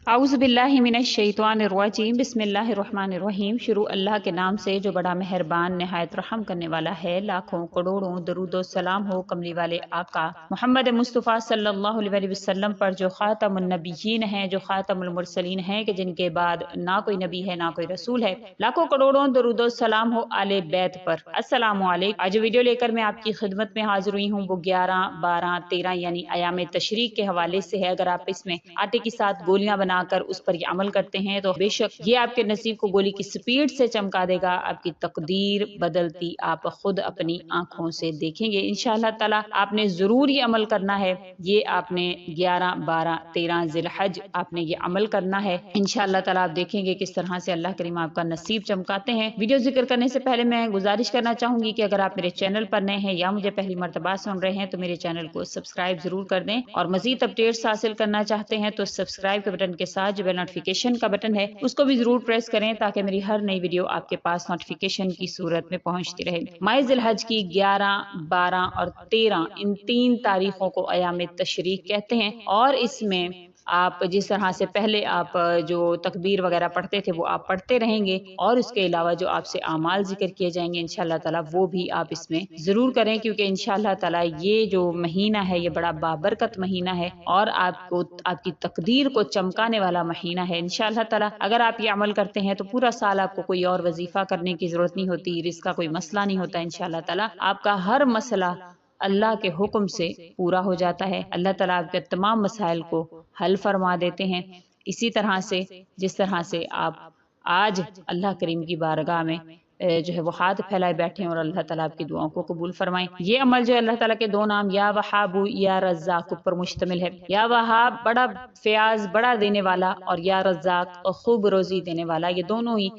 आऊज़ु बिल्लाहि मिनश्शैतानिर्रजीम बिस्मिल्लाहिर्रहमानिर्रहीम। शुरू अल्लाह के नाम से जो बड़ा मेहरबान नहायत रहम करने वाला है। लाखों करोड़ों दरूद व सलाम हो कमली वाले आका मोहम्मद मुस्तफ़ा सल्लल्लाहु अलैहि वसल्लम पर, जो खातमुन नबिय्यीन हैं, जो खातमुल मुरसलीन हैं, कि जिनके बाद ना कोई नबी है ना कोई रसूल है। लाखों करोड़ों दरूद व सलाम हो आले बैत पर। अस्सलामु अलैकुम। आज वीडियो लेकर मैं आपकी खिदमत में हाजिर हुई हूँ। वो 11, 12, 13 यानी अयाम तशरीक के हवाले से है। अगर आप इसमें आटे के साथ गोलियां बनाकर उस पर ये अमल करते हैं तो बेशक ये आपके नसीब को गोली की स्पीड से चमका देगा। आपकी तकदीर बदलती आप खुद अपनी आंखों से देखेंगे इंशाअल्लाह ताला। आपने जरूर ये अमल करना है। ये आपने 11, 12, 13 जिलहज आपने ये अमल करना है इंशाअल्लाह ताला। आप देखेंगे किस तरह से अल्लाह करीम आपका नसीब चमकाते हैं। वीडियो जिक्र करने से पहले मैं गुजारिश करना चाहूंगी कि अगर आप मेरे चैनल पर नए हैं या मुझे पहली मर्तबा सुन रहे हैं तो मेरे चैनल को सब्सक्राइब जरूर कर दें, और मजीद अपडेट्स हासिल करना चाहते हैं तो सब्सक्राइब के बटन के साथ जो बेल नोटिफिकेशन का बटन है उसको भी जरूर प्रेस करें, ताकि मेरी हर नई वीडियो आपके पास नोटिफिकेशन की सूरत में पहुंचती रहे। माह जिलहज की 11, 12 और 13 इन 3 तारीखों को अयाम तशरीक कहते हैं। और इसमें आप जिस तरह से पहले आप जो तकबीर वगैरह पढ़ते थे वो आप पढ़ते रहेंगे, और उसके अलावा जो आपसे आमाल जिक्र किए जाएंगे इंशाअल्लाह ताला वो भी आप इसमें जरूर करें, क्योंकि इंशाअल्लाह ताला ये जो महीना है ये बड़ा बाबरकत महीना है और आपको आपकी तकदीर को चमकाने वाला महीना है इंशाअल्लाह ताला। अगर आप ये अमल करते हैं तो पूरा साल आपको कोई और वजीफा करने की जरूरत नहीं होती, रिस्क का कोई मसला नहीं होता इंशाअल्लाह ताला। आपका हर मसला अल्लाह के हुक्म से पूरा हो जाता है। अल्लाह ताला आपके तमाम मसाइल को हल फरमा देते हैं। इसी तरह से जिस तरह से आप आज अल्लाह करीम की बारगाह में जो है वो हाथ फैलाए बैठे हैं और अल्लाह ताला आपकी दुआओं को कबूल फरमाएं। ये अमल जो है अल्लाह ताला के 2 नाम या वहाबु या रज़्ज़ाक पर मुश्तमिल है। या वहाब बड़ा फयाज बड़ा देने वाला, और या रज़्ज़ाक खूब रोजी देने वाला। ये दोनों ही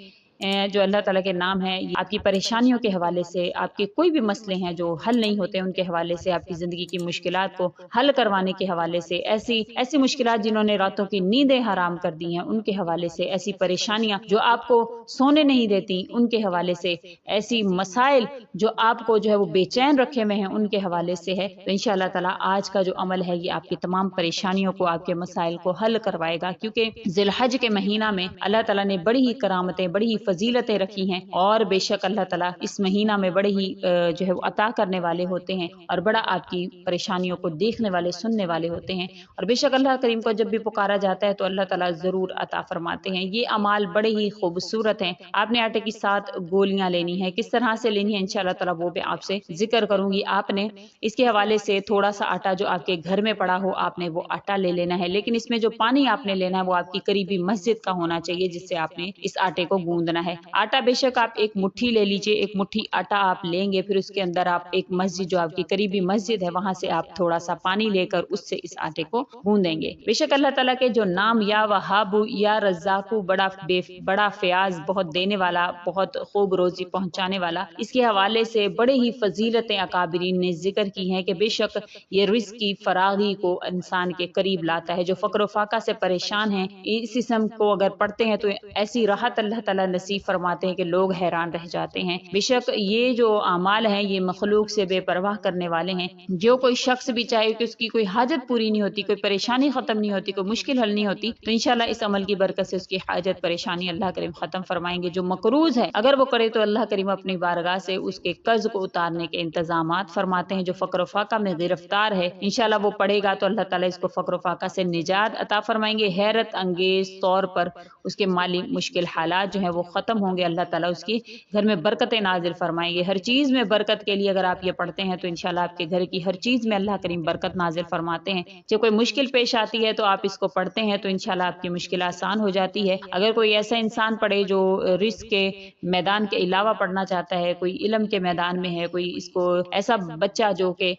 जो अल्लाह ताला के नाम है, आपकी परेशानियों के हवाले से, आपके कोई भी मसले हैं जो हल नहीं होते उनके हवाले से, आपकी ज़िंदगी की मुश्किलात को हल करवाने के हवाले से, ऐसी ऐसी मुश्किलात जिन्होंने रातों की नींदें हराम कर दी हैं उनके हवाले से, ऐसी परेशानियां जो आपको सोने नहीं देती उनके हवाले से, ऐसी मसाइल जो आपको जो है वो बेचैन रखे हुए हैं उनके हवाले से है। तो इंशाअल्लाह ताला आज का जो अमल है ये आपकी तमाम परेशानियों को, आपके मसाइल को हल करवाएगा, क्योंकि जिलहज के महीना में अल्लाह ताला ने बड़ी ही करामतें, बड़ी ही फजीलतें रखी हैं, और बेशक अल्लाह ताला इस महीना में बड़े ही जो है वो अता करने वाले होते हैं, और बड़ा आपकी परेशानियों को देखने वाले, सुनने वाले होते हैं। और बेशक अल्लाह करीम को जब भी पुकारा जाता है तो अल्लाह ताला जरूर अता फरमाते हैं। ये अमाल बड़े ही खूबसूरत हैं। आपने आटे की 7 गोलियां लेनी है। किस तरह से लेनी है इंशाअल्लाह ताला वो भी आपसे जिक्र करूंगी। आपने इसके हवाले से थोड़ा सा आटा जो आपके घर में पड़ा हो आपने वो आटा ले लेना है, लेकिन इसमें जो पानी आपने लेना है वो आपकी करीबी मस्जिद का होना चाहिए जिससे आपने इस आटे को गूंदना है। आटा बेशक आप एक मुट्ठी ले लीजिए, एक मुट्ठी आटा आप लेंगे, फिर उसके अंदर आप एक मस्जिद जो आपकी करीबी मस्जिद है वहां से आप थोड़ा सा पानी लेकर उससे इस आटे को गूंदेंगे। बेशक अल्लाह ताला के जो नाम या वहाबु या रज़्ज़ाकु बड़ा फयाज, बहुत देने वाला, बहुत खूब रोजी पहुंचाने वाला, इसके हवाले से बड़े ही फजीलतें अकाबिरीन ने जिक्र की हैं कि बेशक ये रिज़्क़ की फरागी को इंसान के करीब लाता है। जो फ़क्र फाका से परेशान हैं इस इसम को अगर पढ़ते हैं तो ऐसी राहत अल्लाह ताला नसीब फरमाते हैं कि लोग हैरान रह जाते हैं। बेशक ये जो अमाल हैं ये मखलूक से बेपरवाह करने वाले हैं। जो कोई शख्स भी चाहे कि उसकी कोई हाजत पूरी नहीं होती, कोई परेशानी खत्म नहीं होती, कोई मुश्किल हल नहीं होती, तो इंशाल्लाह इस अमल की बरकत से उसकी हाजत परेशानी अल्लाह करीम खत्म फरमाएंगे। जो मकरूज है अगर वो करे तो अल्लाह करीम अपनी बारगाह से उसके कर्ज को उतारने के इंतजामात फरमाते हैं। जो फ़क्र फाका में गिरफ्तार है इंशाल्लाह वो पढ़ेगा तो अल्लाह ताला इसको फ़क्र फाका से निजात अता फरमाएंगे। हैरत अंगेज तौर पर उसके माली मुश्किल हालात जो है वो खत्म होंगे। अल्लाह ताला उसकी घर में बरकतें नाजिल फरमाएंगे। हर चीज में बरकत के लिए अगर आप ये पढ़ते हैं तो इंशाल्लाह आपके घर की हर चीज में अल्लाह करीम बरकत नाजिल फरमाते हैं। जब कोई मुश्किल पेश आती है तो आप इसको पढ़ते हैं तो इंशाल्लाह आपकी मुश्किल आसान हो जाती है। अगर कोई ऐसा इंसान पढ़े जो रिस्क के मैदान के अलावा पढ़ना चाहता है, कोई इल्म के मैदान में है, कोई इसको ऐसा बच्चा जो कि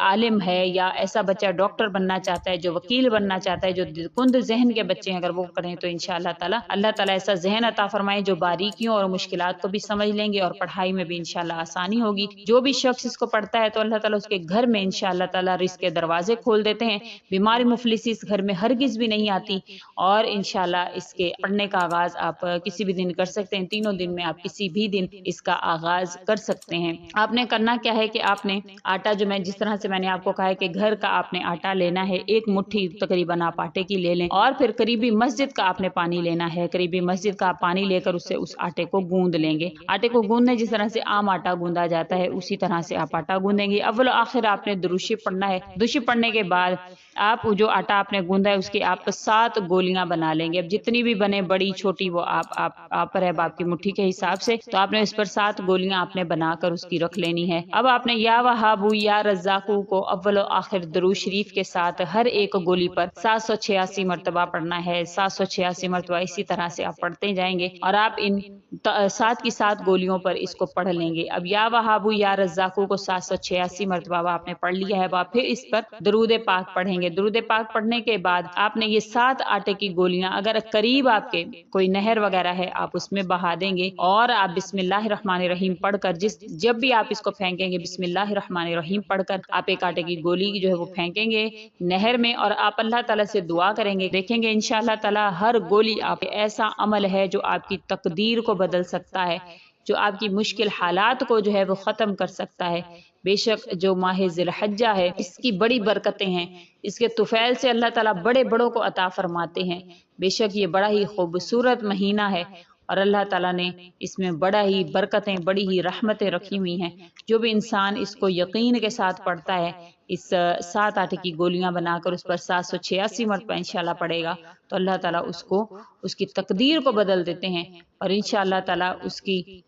आलिम है, या ऐसा बच्चा डॉक्टर बनना चाहता है, जो वकील बनना चाहता है, जो कुंद जहन के बच्चे हैं, अगर वो पढ़ें तो इंशाअल्लाह ताला अल्लाह ताला ऐसा जहन अता फरमाएगा فرمائے جو باریکیوں اور مشکلات کو بھی سمجھ لیں گے اور پڑھائی میں بھی انشاءاللہ آسانی ہوگی۔ جو بھی شخص اس کو پڑھتا ہے تو اللہ تعالیٰ اس کے گھر میں انشاءاللہ تعالیٰ رزق کے دروازے کھول دیتے ہیں، بیماری مفلسی اس گھر میں ہرگز بھی نہیں آتی، اور انشاءاللہ اس کے پڑھنے کا آغاز آپ کسی بھی دن کر سکتے ہیں، تینوں دن میں آپ کسی بھی دن اس کا آغاز کر سکتے ہیں۔ آپ نے کرنا کیا ہے کہ آپ نے آٹا جو جس طرح سے میں نے آپ کو کہا ہے کہ گھر کا آپ نے آٹا لینا ہے، ایک مٹھی تقریباً آپ آٹے کی لے لیں، اور پھر قریبی مسجد کا آپ نے پانی لینا ہے، قریبی مسجد کا آپ پانی لے کر اس آٹے کو گوندھ لیں گے۔ آٹے کو گوندھنے جس طرح سے عام آٹا گوندا جاتا ہے اسی طرح سے آپ آٹا گوندیں گے۔ اول و آخر آپ نے درود شریف پڑھنا ہے، درود شریف پڑھنے کے بعد آپ جو آٹا آپ نے گوندا ہے اس کی آپ 7 گولیاں بنا لیں گے۔ اب جتنی بھی بنے بڑی چھوٹی وہ آپ پر ہے، آپ کی مٹھی کے حساب سے، تو آپ نے اس پر 7 گولیاں آپ نے بنا کر اس کی رکھ لینی ہے۔ اب آپ نے یا وہابو یا رزاقو کو اول و آخر درود شریف کے ساتھ ہر ایک گولی پر 786 مرتبہ پڑھنا ہے، 786 مرتبہ اسی طرح سے آپ پڑھتے جائیں گے، اور آپ ان 7 کی 7 گولیوں پر اس کو پڑھ لیں گے۔ اب یا وہابو یا رزاقو کو 786 مرتبہ آپ نے پڑھ لیا ہے، آپ پھر اس پر درود پاک پڑھیں گے۔ درود پاک پڑھنے کے بعد آپ نے یہ 7 آٹے کی گولیاں اگر قریب آپ کے کوئی نہر وغیرہ ہے آپ اس میں بہا دیں گے، اور آپ بسم اللہ الرحمن الرحیم پڑھ کر جب بھی آپ اس کو پھینکیں گے بسم اللہ الرحمن الرحیم پڑھ کر آپ ایک آٹے کی گولی جو ہے وہ پھینکیں گے نہر میں، اور آپ اللہ تعالیٰ سے دعا کریں گے۔ دیکھیں گے انشاءاللہ تعالیٰ ہر گولی آپ ایسا عمل ہے جو آپ کی تقدیر کو بدل سکتا ہے، جو آپ کی مشکل حالات کو جو ہے وہ ختم کر سکتا ہے۔ بے شک جو ماہ ذی الحجہ ہے اس کی بڑی برکتیں ہیں، اس کے طفیل سے اللہ تعالیٰ بڑے بڑوں کو عطا فرماتے ہیں۔ بے شک یہ بڑا ہی خوبصورت مہینہ ہے، اور اللہ تعالیٰ نے اس میں بڑا ہی برکتیں بڑی ہی رحمتیں رکھی ہوئی ہیں۔ جو بھی انسان اس کو یقین کے ساتھ پڑھتا ہے، اس 7 آٹے کی گولیاں بنا کر اس پر 786 مرتبہ انشاءاللہ پڑھے گا تو اللہ تعالیٰ اس کی تقدیر کو بدل دیتے ہیں، اور انشاءاللہ تعالیٰ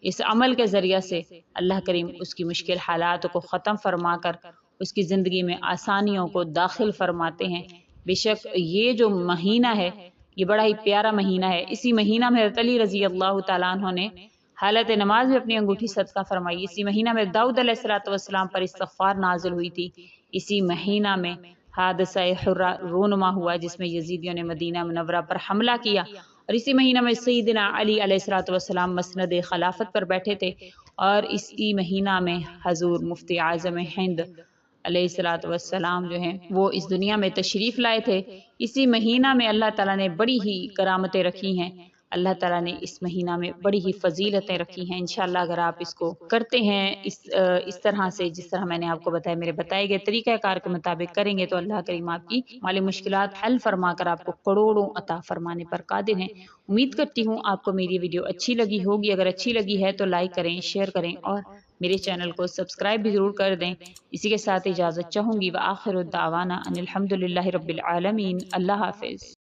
اس عمل کے ذریعہ سے اللہ کریم اس کی مشکل حالات کو ختم فرما کر اس کی زندگی میں آسانیوں کو داخل فرماتے ہیں۔ بے شک یہ جو مہینہ ہے یہ بڑا ہی پیارا مہینہ ہے۔ اسی مہینہ میں حضرت علی رضی اللہ تعالیٰ عنہ نے حالت نماز میں اپنی انگوٹھی صدقہ فرمائی۔ اسی مہینہ میں داؤد علیہ السلام پر استغفار نازل ہوئی تھی۔ اسی مہینہ میں حادثہ حرہ رونما ہوا جس میں یزیدیوں نے مدینہ منورہ پر حملہ کیا، اور اسی مہینہ میں سیدنا علی علیہ السلام مسند خلافت پر بیٹھے تھے، اور اسی مہینہ میں حضور مفتی اعظم ہند علیہ السلام جو ہیں وہ اس دنیا میں تشریف لائے تھے۔ اسی مہینہ میں اللہ تعالیٰ نے بڑی ہی کرامتیں رکھی ہیں، اللہ تعالیٰ نے اس مہینہ میں بڑی ہی فضیلتیں رکھی ہیں۔ انشاءاللہ اگر آپ اس کو کرتے ہیں اس طرح سے جس طرح میں نے آپ کو بتایا، میرے بتائے گئے طریقہ کار کے مطابق کریں گے تو اللہ کریم آپ کی مالی مشکلات حل فرما کر آپ کو کروڑوں عطا فرمانے پر قادر ہیں۔ امید کرتی ہوں آپ کو میری ویڈیو اچھی لگی ہوگی، اگر اچھی لگی ہے تو لائک کریں، شیئر کریں، اور میرے چینل کو سبسکرائب بھی ضرور کر دیں۔ اسی کے ساتھ اجازت چاہوں گی، وآخر دعوانا ان الحمد للہ رب العالمین۔ اللہ حافظ۔